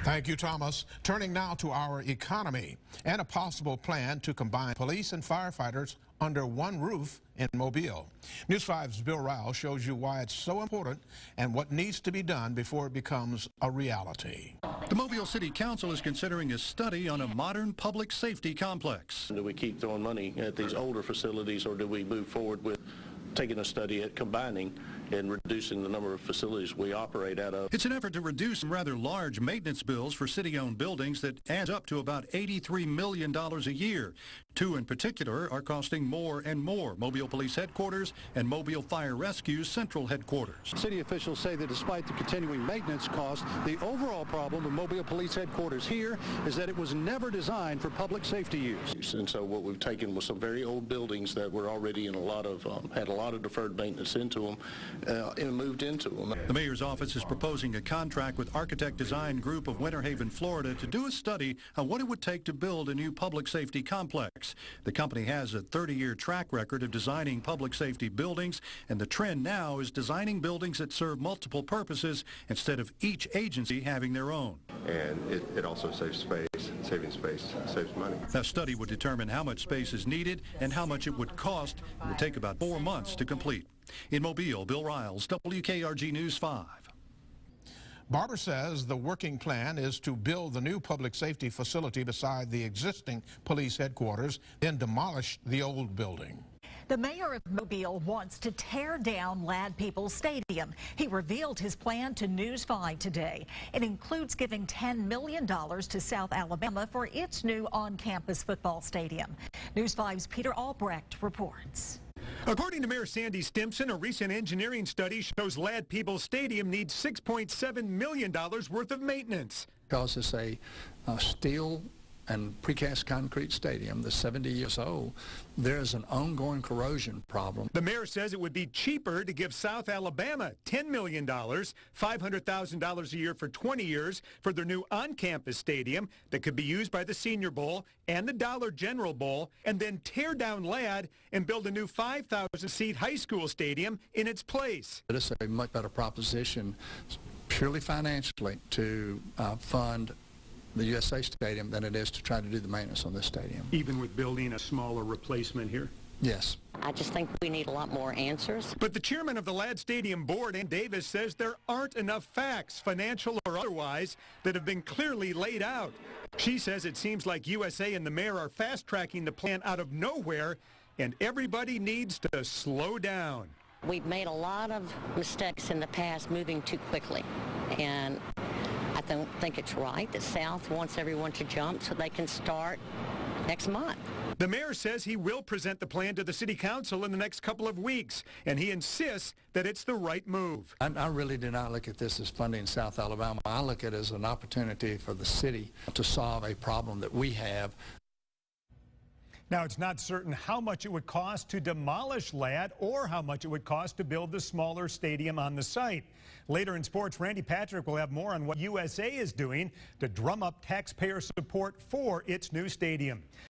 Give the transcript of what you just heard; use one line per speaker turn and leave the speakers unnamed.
Thank you, Thomas. Turning now to our economy and a possible plan to combine police and firefighters under one roof in Mobile. News 5's Bill Ryle shows you why it's so important and what needs to be done before it becomes a reality.
The Mobile City Council is considering a study on a modern public safety complex.
Do we keep throwing money at these older facilities, or do we move forward with taking a study at combining and reducing the number of facilities we operate out of?
It's an effort to reduce some rather large maintenance bills for city-owned buildings that adds up to about $83 million a year. Two in particular are costing more and more: Mobile Police Headquarters and Mobile Fire Rescue's Central Headquarters.
City officials say that despite the continuing maintenance costs, the overall problem with Mobile Police Headquarters here is that it was never designed for public safety use.
And so what we've taken was some very old buildings that were already in had a lot of deferred maintenance into them and moved into them.
The mayor's office is proposing a contract with Architect Design Group of Winter Haven, Florida, to do a study on what it would take to build a new public safety complex. The company has a 30-year track record of designing public safety buildings, and the trend now is designing buildings that serve multiple purposes instead of each agency having their own.
And it also saves space. Saving space saves money.
The study would determine how much space is needed and how much it would cost. It would take about 4 months to complete. In Mobile, Bill Riles, WKRG News 5.
Barber says the working plan is to build the new public safety facility beside the existing police headquarters, then demolish the old building.
The mayor of Mobile wants to tear down Ladd Peoples Stadium. He revealed his plan to News 5 today. It includes giving $10 million to South Alabama for its new on-campus football stadium. News 5's Peter Albrecht reports.
According to Mayor Sandy Stimson, a recent engineering study shows Ladd Peoples Stadium needs $6.7 million worth of maintenance.
Because it's a steel and precast concrete stadium that's 70 years old, there is an ongoing corrosion problem.
The mayor says it would be cheaper to give South Alabama $10 million, $500,000 a year for 20 years for their new on-campus stadium that could be used by the Senior Bowl and the Dollar General Bowl, and then tear down Ladd and build a new 5,000-seat high school stadium in its place.
It's a much better proposition purely financially to fund the USA Stadium than it is to try to do the maintenance on this stadium.
Even with building a smaller replacement here?
Yes.
I just think we need a lot more answers.
But the chairman of the Ladd Stadium board, Ann Davis, says there aren't enough facts, financial or otherwise, that have been clearly laid out. She says it seems like USA and the mayor are fast-tracking the plan out of nowhere, and everybody needs to slow down.
We've made a lot of mistakes in the past moving too quickly, and I don't think it's right that South wants everyone to jump so they can start next month.
The mayor says he will present the plan to the city council in the next couple of weeks, and he insists that it's the right move.
I really do not look at this as funding South Alabama. I look at it as an opportunity for the city to solve a problem that we have.
Now, it's not certain how much it would cost to demolish Ladd or how much it would cost to build the smaller stadium on the site. Later in sports, Randy Patrick will have more on what USA is doing to drum up taxpayer support for its new stadium.